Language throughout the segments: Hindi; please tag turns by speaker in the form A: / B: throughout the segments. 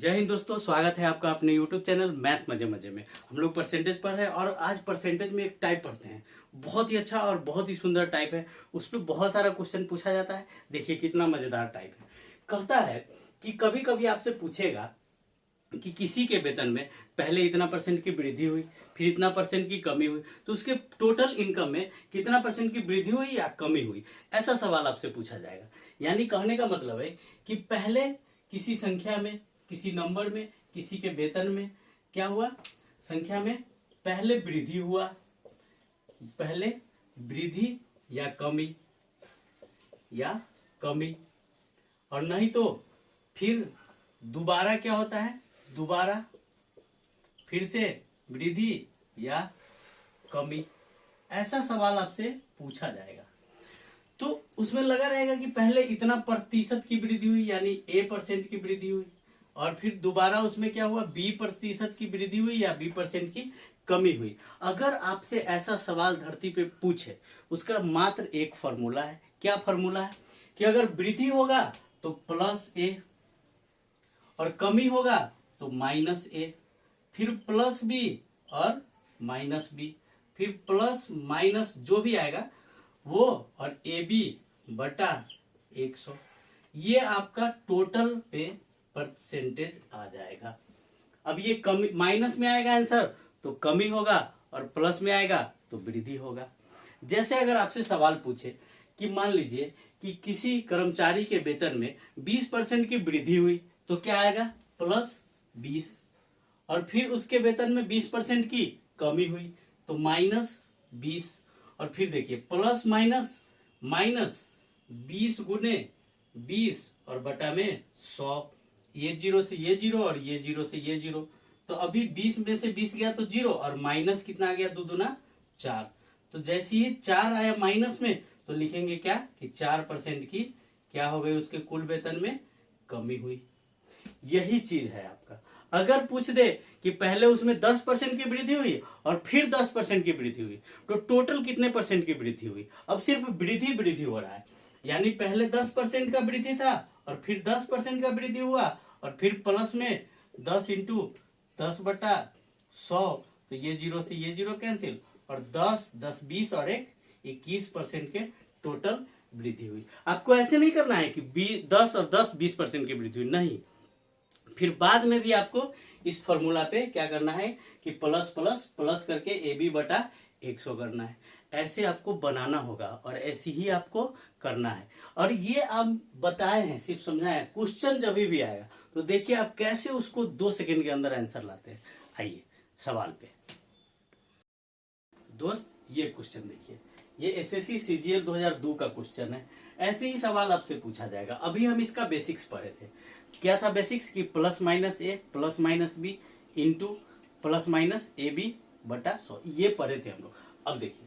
A: जय हिंद दोस्तों, स्वागत है आपका अपने YouTube चैनल मैथ मजे मजे में। हम लोग परसेंटेज पर है और आज परसेंटेज में एक टाइप पढ़ते हैं। बहुत ही अच्छा और बहुत ही सुंदर टाइप है। उस पर बहुत सारा क्वेश्चन पूछा जाता है। देखिए कितना मजेदार टाइप है। कहता है कि कभी कभी आपसे पूछेगा कि किसी के वेतन में पहले इतना परसेंट की वृद्धि हुई, फिर इतना परसेंट की कमी हुई, तो उसके टोटल इनकम में कितना परसेंट की वृद्धि हुई या कमी हुई, ऐसा सवाल आपसे पूछा जाएगा। यानी कहने का मतलब है कि पहले किसी संख्या में, किसी नंबर में, किसी के वेतन में क्या हुआ, संख्या में पहले वृद्धि हुआ, पहले वृद्धि या कमी, और नहीं तो फिर दोबारा क्या होता है, दोबारा फिर से वृद्धि या कमी, ऐसा सवाल आपसे पूछा जाएगा। तो उसमें लगा रहेगा कि पहले इतना प्रतिशत की वृद्धि हुई यानी A% की वृद्धि हुई, और फिर दोबारा उसमें क्या हुआ, B% की वृद्धि हुई या B% की कमी हुई। अगर आपसे ऐसा सवाल धरती पे पूछे, उसका मात्र एक फॉर्मूला है। क्या फॉर्मूला है कि अगर वृद्धि होगा तो +A और कमी होगा तो -A, फिर +B और -B, फिर प्लस माइनस जो भी आएगा वो, और AB बटा 100, ये आपका टोटल पे परसेंटेज आ जाएगा। अब ये कमी माइनस में आएगा आंसर तो कमी होगा, और प्लस में आएगा तो वृद्धि होगा। जैसे अगर आपसे सवाल पूछे कि मान लीजिए कि किसी कर्मचारी के वेतन में 20% की वृद्धि हुई तो क्या आएगा, +20, और फिर उसके वेतन में 20% की कमी हुई तो -20, और फिर देखिए प्लस माइनस माइनस 20 गुने 20 और बटा में 100, ये 0 से ये 0 और ये 0 से ये 0, तो अभी 20 में से 20 गया तो 0, और माइनस कितना आ गया, 2 दूना 4। तो जैसे ही 4 आया माइनस में तो लिखेंगे क्या कि 4% की क्या हो गई, उसके कुल वेतन में कमी हुई। यही चीज है आपका। अगर पूछ दे कि पहले उसमें 10% की वृद्धि हुई और फिर 10% की वृद्धि हुई तो टोटल कितने परसेंट की वृद्धि हुई, अब सिर्फ वृद्धि हो रहा है। यानी पहले 10% का वृद्धि था और फिर 10% का वृद्धि हुआ, और फिर प्लस में 10 इंटू 10 बटा 100, तो ये 0 से ये 0 कैंसिल, और 10 10 20 और 21% के टोटल वृद्धि हुई। आपको ऐसे नहीं करना है कि 10 और 10 20% की वृद्धि हुई, नहीं। फिर बाद में भी आपको इस फॉर्मूला पे क्या करना है कि प्लस प्लस प्लस करके AB बटा 100 करना है। ऐसे आपको बनाना होगा और ऐसे ही आपको करना है। और ये आप बताए हैं, सिर्फ समझाए। क्वेश्चन जब भी आएगा तो देखिए आप कैसे उसको 2 सेकंड के अंदर आंसर लाते हैं। आइए सवाल पे। दोस्त ये क्वेश्चन देखिए, ये SSC CGL 2002 का क्वेश्चन है। ऐसे ही सवाल आपसे पूछा जाएगा। अभी हम इसका बेसिक्स पढ़े थे। क्या था बेसिक्स कि +-A +-B इंटू +-AB बटा 100, ये पढ़े थे हम लोग। अब देखिए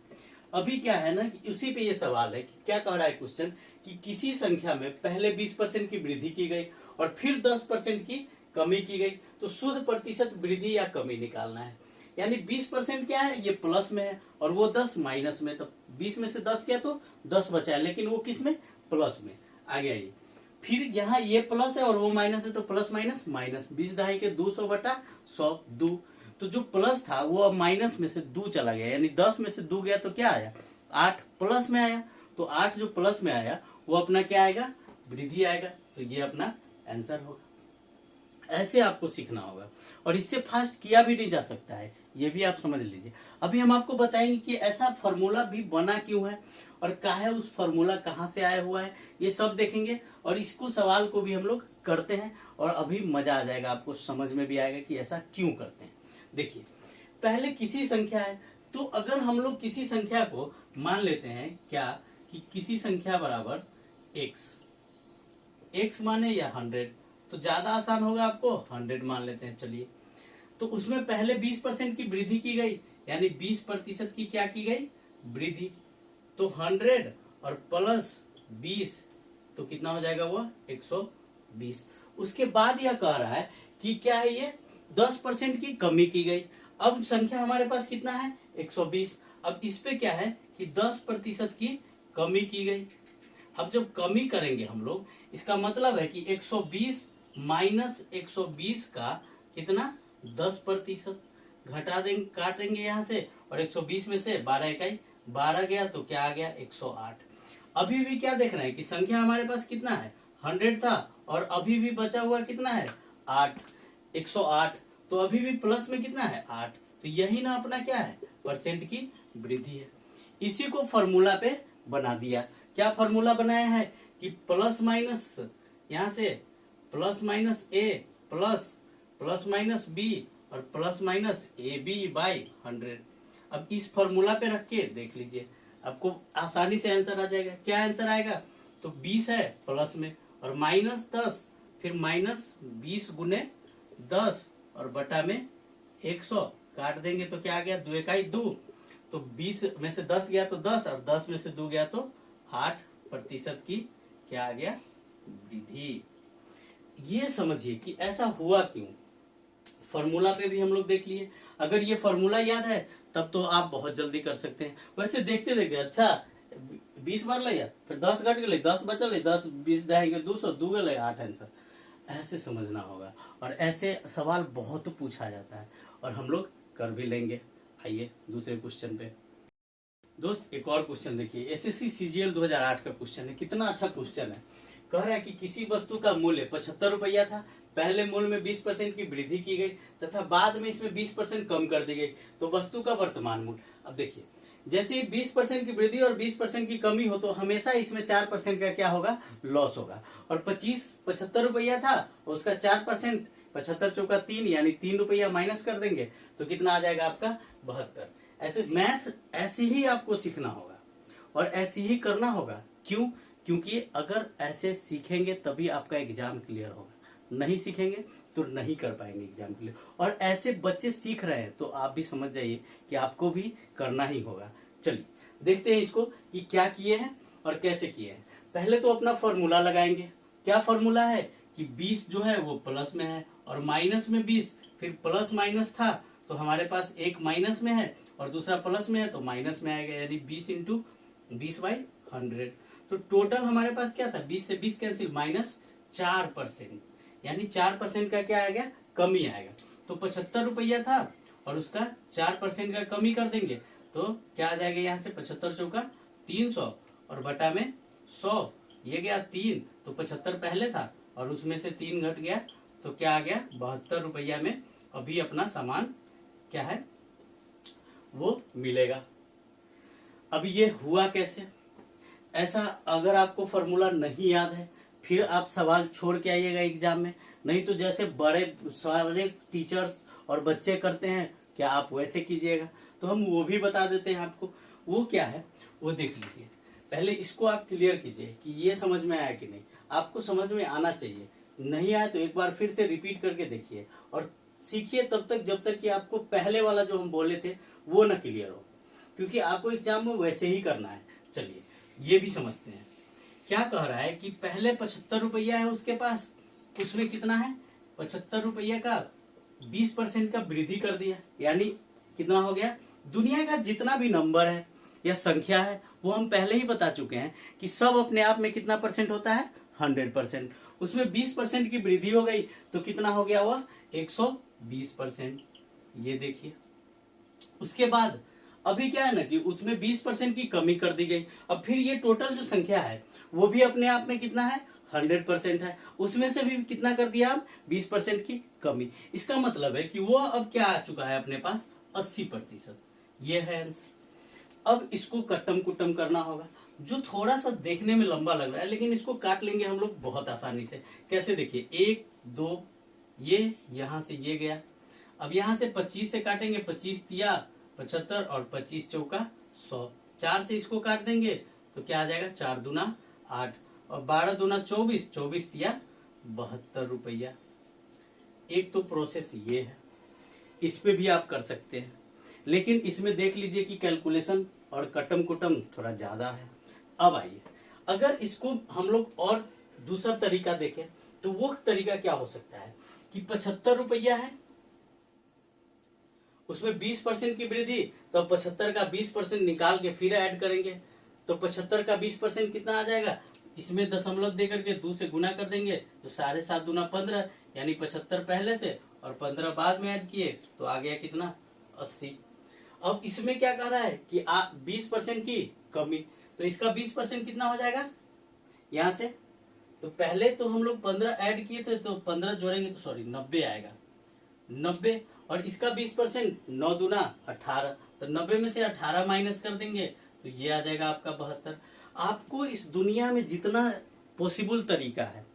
A: अभी क्या है ना कि उसी पे ये सवाल है कि क्या कह रहा है क्वेश्चन कि किसी संख्या में पहले 20% की वृद्धि की गई और फिर 10% की कमी की गई, तो शुद्ध प्रतिशत वृद्धि या कमी निकालना है। यानी 20% क्या है, ये प्लस में है और वो 10 माइनस में, तो 20 में से 10 क्या तो 10 बचा है, लेकिन वो किस में, प्लस में। आगे आइए, फिर यहाँ ये प्लस है और वो माइनस है तो प्लस माइनस माइनस, 20 दहाई के 200 बटा 100 2, तो जो प्लस था वो अब माइनस में से 2 चला गया, यानी 10 में से 2 गया तो क्या आया, 8 प्लस में आया। तो 8 जो प्लस में आया वो अपना क्या आएगा, वृद्धि आएगा। तो ये अपना आंसर होगा। ऐसे आपको सीखना होगा और इससे फास्ट किया भी नहीं जा सकता है, ये भी आप समझ लीजिए। अभी हम आपको बताएंगे कि ऐसा फॉर्मूला भी बना क्यों है और क्या है, उस फॉर्मूला कहाँ से आया हुआ है, ये सब देखेंगे। और इसको सवाल को भी हम लोग करते हैं और अभी मजा आ जाएगा, आपको समझ में भी आएगा कि ऐसा क्यों करते हैं। देखिए पहले किसी संख्या है, तो अगर हम लोग किसी संख्या को मान लेते हैं क्या कि किसी संख्या बराबर x माने या 100, तो ज्यादा आसान होगा, आपको 100 मान लेते हैं। चलिए, तो उसमें पहले 20% की वृद्धि की गई, यानी 20% की क्या की गई, वृद्धि। तो 100 और प्लस 20 तो कितना हो जाएगा, वो 120। उसके बाद यह कह रहा है कि क्या है, ये 10% की कमी की गई। अब संख्या हमारे पास कितना है, 120। अब इस पे क्या है कि 10% की कमी की गई। अब जब कमी करेंगे हम लोग, इसका मतलब है कि 120 माइनस 120 का कितना 10%, घटा देंगे, काटेंगे यहाँ से, और 120 में से 12 इकाई 12 गया तो क्या आ गया 108। अभी भी क्या देख रहे हैं कि संख्या हमारे पास कितना है 100 था, और अभी भी बचा हुआ कितना है 8, 108, तो अभी भी प्लस में कितना है 8, तो यही ना अपना क्या है परसेंट की वृद्धि है। इसी को फॉर्मूला पे बना दिया। क्या फॉर्मूला बनाया है कि प्लस माइनस, यहाँ से plus minus A plus plus minus B और plus minus A B by 100। अब इस फॉर्मूला पे रख के देख लीजिए, आपको आसानी से आंसर आ जाएगा। क्या आंसर आएगा, तो 20 है प्लस में, और माइनस 10, फिर माइनस 20 गुने 10 और बटा में 100, काट देंगे तो क्या आ गया 2 इकाई 2, तो 20 में से 10 गया तो 10, और 10 में से 2 गया तो 8% की क्या आ गया वृद्धि। ये समझिए कि ऐसा हुआ क्यों। फॉर्मूला पे भी हम लोग देख लिए, अगर ये फॉर्मूला याद है तब तो आप बहुत जल्दी कर सकते हैं। वैसे देखते देखते अच्छा 20 बार लिया, फिर 10 घट गए 10 बचल 10 20 जाएंगे 200 2 गए 8 आंसर, ऐसे समझना होगा। और ऐसे सवाल बहुत पूछा जाता है और हम लोग कर भी लेंगे। आइए दूसरे क्वेश्चन पे। दोस्त एक और क्वेश्चन देखिए, एसएससी सीजीएल 2008 का क्वेश्चन है। कितना अच्छा क्वेश्चन है। कह रहा है कि किसी वस्तु का मूल्य 75 रुपया था, पहले मूल्य में 20% की वृद्धि की गई तथा बाद में इसमें 20% कम कर दी गई, तो वस्तु का वर्तमान मूल्य। अब देखिए, जैसे ही 20% की वृद्धि और 20% की कमी हो तो हमेशा इसमें 4% का क्या होगा लॉस होगा। और 75 रुपया था, उसका 4%, 75 चौका 3 यानी 3 रुपया माइनस कर देंगे तो कितना आ जाएगा आपका 72। ऐसे मैथ ऐसे ही आपको सीखना होगा और ऐसे ही करना होगा। क्यों? क्योंकि अगर ऐसे सीखेंगे तभी आपका एग्जाम क्लियर होगा, नहीं सीखेंगे तो नहीं कर पाएंगे एग्जाम क्लियर। और ऐसे बच्चे सीख रहे हैं तो आप भी समझ जाइए कि आपको भी करना ही होगा। चलिए देखते हैं इसको कि क्या किए हैं और कैसे किए हैं। पहले तो अपना फॉर्मूला लगाएंगे। क्या फॉर्मूला है कि 20 जो है वो प्लस में है और माइनस में 20, फिर प्लस माइनस था तो हमारे पास एक माइनस में है और दूसरा प्लस में है तो माइनस में आएगा, यानी 20 इंटू 20/100। तो टोटल हमारे पास क्या था 20 से 20 कैंसिल, माइनस 4%, यानी 4% का क्या आएगा कमी आएगा। तो 75 रुपया था और उसका 4% का कमी कर देंगे तो क्या आ जाएगा, यहाँ से 75 चौका 300 और बटा में 100, ये गया 3, तो 75 पहले था और उसमें से 3 घट गया तो क्या आ गया 72 रुपया में अभी अपना सामान क्या है वो मिलेगा। अब ये हुआ कैसे, ऐसा अगर आपको फॉर्मूला नहीं याद है फिर आप सवाल छोड़ के आइएगा एग्जाम में, नहीं तो जैसे बड़े सारे टीचर्स और बच्चे करते हैं क्या आप वैसे कीजिएगा। तो हम वो भी बता देते हैं आपको। वो क्या है वो देख लीजिए। पहले इसको आप क्लियर कीजिए कि ये समझ में आया कि नहीं। आपको समझ में आना चाहिए, नहीं आया तो एक बार फिर से रिपीट करके देखिए और सीखिए तब तक जब तक कि आपको पहले वाला जो हम बोले थे वो ना क्लियर हो, क्योंकि आपको एग्जाम में वैसे ही करना है। चलिए ये भी समझते हैं। क्या कह रहा है कि पहले 75 रुपया है उसके पास, उसमें कितना है 75 रुपया का 20% का वृद्धि कर दिया, यानी कितना हो गया, दुनिया का जितना भी नंबर है या संख्या है वो हम पहले ही बता चुके हैं कि सब अपने आप में कितना परसेंट होता है 100%। उसमें 20% की वृद्धि हो गई तो कितना हो गया हुआ 120%। ये देखिए उसके बाद अभी क्या है ना कि उसमें 20% की कमी कर दी गई। अब फिर ये टोटल जो संख्या है वो भी अपने आप में कितना है 100% है, उसमें से भी कितना कर दिया अब 20% की कमी। इसका मतलब है कि वो अब क्या आ चुका है अपने पास 80%। ये है आंसर। अब इसको कट्टम कुट्टम करना होगा, जो थोड़ा सा देखने में लंबा लग रहा है लेकिन इसको काट लेंगे हम लोग बहुत आसानी से। कैसे देखिए 1 2 ये यहाँ से ये गया, अब यहाँ से 25 से काटेंगे, 25 तिया 75 और 25 चौका 100, 4 से इसको काट देंगे तो क्या आ जाएगा 4 दूना 8 और 12 दूना 24, 24 तिया 72 रुपया। एक तो प्रोसेस ये है, इस पे भी आप कर सकते हैं लेकिन इसमें देख लीजिए कि कैलकुलेशन और कटम कुटम थोड़ा ज्यादा है। अब आइए अगर इसको हम लोग और दूसरा तरीका देखें तो वो तरीका क्या हो सकता है कि 75 रुपया है, उसमें 20% की वृद्धि, तो 75 का 20% निकाल के फिर ऐड करेंगे तो 75 का 20% कितना आ जाएगा, इसमें दशमलव दे करके 2 से गुना कर देंगे तो 7.5 दूना 15, यानी 75 पहले से और 15 बाद में ऐड किए तो आ गया कितना, 80। अब इसमें क्या कह रहा है कि 20% की कमी, तो इसका 20% कितना हो जाएगा यहां से, तो पहले तो हम लोग 15 ऐड किए थे तो 15 जोड़ेंगे तो सॉरी 90 आएगा, 90, और इसका 20% 9 दूना 18, तो 90 में से 18 माइनस कर देंगे तो ये आ जाएगा आपका 72। आपको इस दुनिया में जितना पॉसिबल तरीका है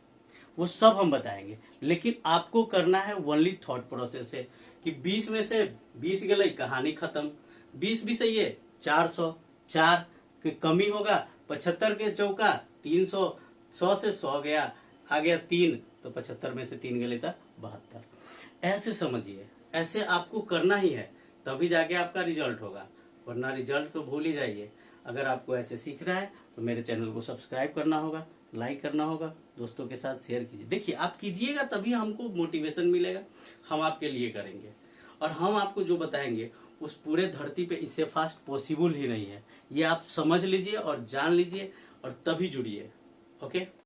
A: वो सब हम बताएंगे, लेकिन आपको करना है ओनली थॉट प्रोसेस से कि 20 में से 20 गई कहानी खत्म, 20 भी सही है, 404 की कमी होगा, 75 के चौका 300, 100 से 100 गया, आ गया 3, तो 75 में से 3 गए था 72। ऐसे समझिए, ऐसे आपको करना ही है तभी जाके आपका रिजल्ट होगा, वरना रिजल्ट तो भूल ही जाइए। अगर आपको ऐसे सीखना है तो मेरे चैनल को सब्सक्राइब करना होगा, लाइक करना होगा, दोस्तों के साथ शेयर कीजिए। देखिए आप कीजिएगा तभी हमको मोटिवेशन मिलेगा, हम आपके लिए करेंगे और हम आपको जो बताएंगे उस पूरे धरती पे इससे फास्ट पॉसिबल ही नहीं है। ये आप समझ लीजिए और जान लीजिए और तभी जुड़िए। ओके।